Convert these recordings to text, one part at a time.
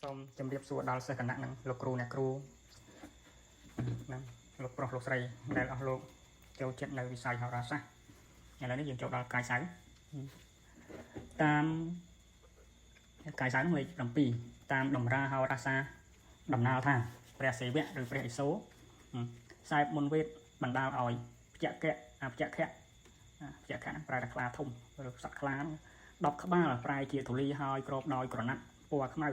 សូមជម្រាបសួរដល់សិស្សគណៈនឹងលោកគ្រូអ្នកគ្រូនឹងលោកប្រុសលោកស្រីដែលអស់លោកចូលចិត្តនៅវិស័យហោរាសាស្ត្រឥឡូវនេះយើងចូលដល់កាយសៅតាមកាយសៅលេខ7តាមតម្រាហោរាសាស្ត្រដំណាលថាព្រះសិវៈឬព្រះឥសូរខ្សែមុនវេទបណ្ដាលឲ្យភ្ជាក់កៈភ្ជាក់ខៈប្រែតែខ្លាធំឬសត្វខ្លា10ក្បាលប្រែជាធូលីហើយគ្របដោយក្រណាត់ពណ៌ខ្មៅ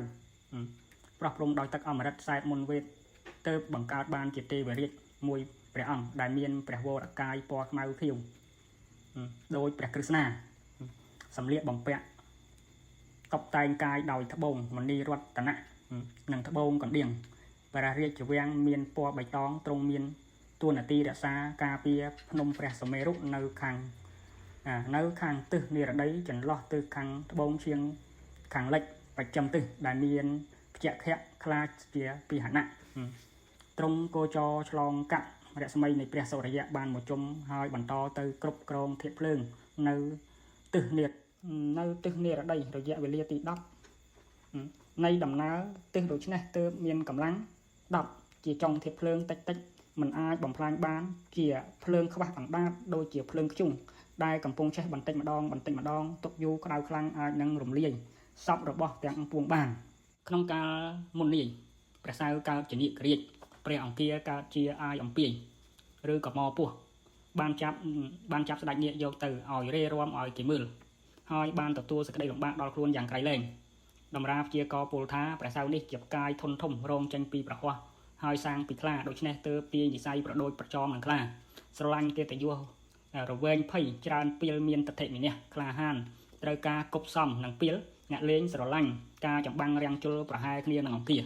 ប្រោះព្រំដោយទឹកអមរិតខ្សែមុនវេទទៅបង្កើតបានជាទេវរាជមួយព្រះអង្គដែលមានព្រះវរកាយពណ៌ខ្មៅខៀវដោយព្រះក្រឹស្នាសម្លៀកបំពាក់តុបតែងកាយដោយត្បូងមณีរតនៈនិងត្បូងកណ្ដៀងព្រះរាជវាំងមានពណ៌បៃតងទ្រង់មានតួនាទីរក្សាការពារភ្នំព្រះសុមេរុនៅខាងទិសនិរដីចន្លោះទិសខាងត្បូងឈៀងខាងលិចបច្ចឹមទិសដែលមានភ្ជាក់ខៈខ្លាចជាពិហណៈទ្រង់គោចរឆ្លងកាត់រស្មីនៃព្រះសូរ្យបានមកជុំហើយបន្តទៅគ្រប់គ្រងធាតុភ្លើងនៅទិសនិរដីរយៈវេលាទី10នៃដំណើរទិសដូច្នេះទើបមានកម្លាំង10ជាចុងធាតុភ្លើងតិចមិនអាចបំផ្លាញបានជាភ្លើងខ្វះអណ្ដាតដូចជាភ្លើងខ្ជុងដែលកំពុងឆេះបន្តិចម្ដងទុកយូរក្តៅខ្លាំងអាចនឹងរំលាយសពរបស់ទាំងពួងបានក្នុងកាលមុននេះព្រះសៅកើតជានាគរាជព្រះអង្គាកើតជាអាយអំពីឬកមពោះបានចាប់ស្ដេចនាគយកទៅឲ្យរេរាំឲ្យគេមើលហើយបានទទួលសេចក្តីលំបាកដល់ខ្លួនយ៉ាងក្រៃលែងតម្រាព្យាករពលថាព្រះសៅនេះជាផ្កាយធនធំរងចេញពីប្រហោះហើយសាងពីខ្លាដូច្នេះទើបទាញនិស័យប្រដូចប្រចោមនឹងខ្លាស្រឡាញ់កិត្តិយសរវែងភ័យច្រើនពីលមានតថេមីនេះក្លាហានត្រូវការគប់សំនឹងពីលអ្នកលេងស្រឡាញ់ការចម្បាំងរាំងជុលប្រហែលគ្នានឹងអង្គា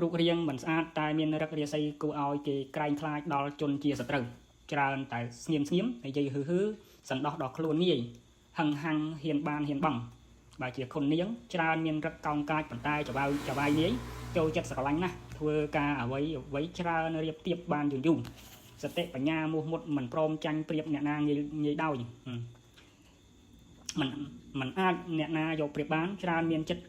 រូបរាងមិនស្អាតតែមានរឹករាសីគួរឲ្យគេក្រែងខ្លាចដល់ជនជាសត្រូវច្រើនតែស្ងៀមនិយាយហឺសន្តោសដល់ខ្លួនងាយហឹងហាំងហ៊ានបងបើជាខុននាងច្រើនមានរឹកកោងកាចប៉ុន្តែចវាយនាយចូលចិត្តស្រឡាញ់ណាស់ធ្វើការអ្វីច្រើនរៀបទៀបបានយូរសតិបញ្ញាមោះមុតមិនព្រមចាញ់ប្រៀបអ្នកណាងាយដោយមិនអាចអ្នកណាយកប្រៀបបានច្រើនមានចិត្ត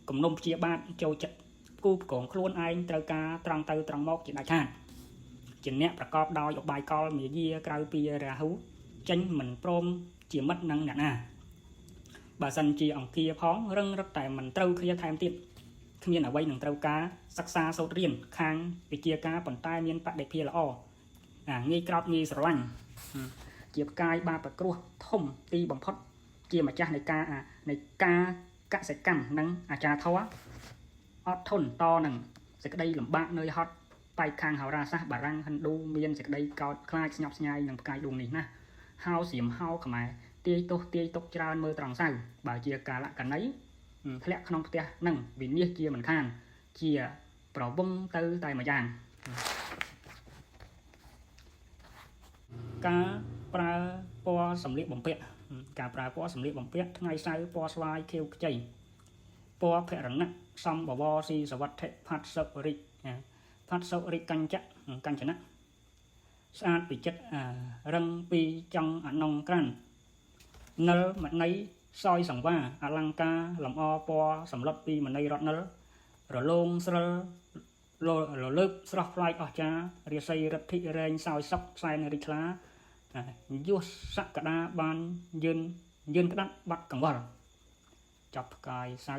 គំនុំព្យាបាទចូលចិត្តគូប្រកងខ្លួនឯងត្រូវការត្រង់ទៅត្រង់មកជាដាច់ខាតជាអ្នកប្រកបដោយឧបាយកលមាយាក្រៅពីរាហុចេញមិនព្រមជាមិត្តនឹងអ្នកណាបើសិនជាអង្គាផងរឹងរឹកតែមិនត្រូវគ្នាថែមទៀតគ្មានអ្វីនឹងត្រូវការសិក្សាសូត្ររៀនខាងវិជាការប៉ុន្តែមានបដិភាល្អងាយក្រោតងាយស្រឡាញ់ជាផ្កាយបាប្រគ្រោះធំទីបំផុតជាម្ចាស់នៃការកសិកម្មនិងអាចារ្យធម៌អត់ធន់តនឹងសេចក្តីលំបាកនៅហត់បែកខាងហោរាសាស្ត្របារាំងហិណ្ឌូមានសេចក្តីកោតខ្លាចស្ញប់ស្ញែងនឹងផ្កាយដួងនេះណាហៅសៀមហៅខ្មែរទាយទុកច្រើនមើលត្រង់សៅបើជាកាលកណីធ្លាក់ក្នុងផ្ទះនឹងវិនិច្ឆ័យជាមិនខានជាប្រវឹងទៅតែមួយយ៉ាងការប្រើពណ៌សម្លៀកបំពាក់ថ្ងៃសៅរ៍ពណ៌ស្វាយខៀវខ្ចីពណ៌ភរណៈសំបវរស៊ីសវត្ថិផាត់សុរិកញ្ចណៈស្អាតពីចិត្តរឹងពីចង់អនងក្រាននិលមណីសយសង្វាអលង្ការលំអពណ៌សម្លុតពីមណីរតនិលរលោងស្រិលរលើបស្រស់ប្លែកអស្ចារ្យរាសីរិទ្ធិរែងសោយសុកខ្សែនរិឆ្លាយុសក្តាបានយឿនក្តាត់បាត់កង្វល់ចាប់ផ្កាយសៅ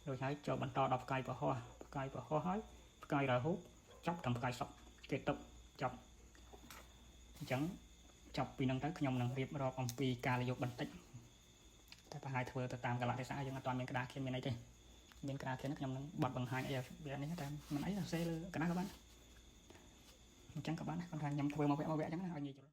ដូចហើយចូលបន្តដល់ផ្កាយប្រហោះហើយផ្កាយរាហុចាប់តាមផ្កាយសុកគេទុកចាប់អញ្ចឹងចាប់ពីនឹងទៅខ្ញុំនឹងរៀបរាប់អំពីការលយកបន្តិចតែប្រហែលធ្វើទៅតាមកាលៈទេសៈយើងអត់ទាន់មានក្តារខៀនមានអីទេមានក្តារខៀនខ្ញុំនឹងបត់បង្ហាញអីវានេះតែមិនអីសរសេរលើក្តារក៏បានអញ្ចឹងក៏បានគាត់ថាខ្ញុំធ្វើមកវគ្គអញ្ចឹងឲ្យងាយយល់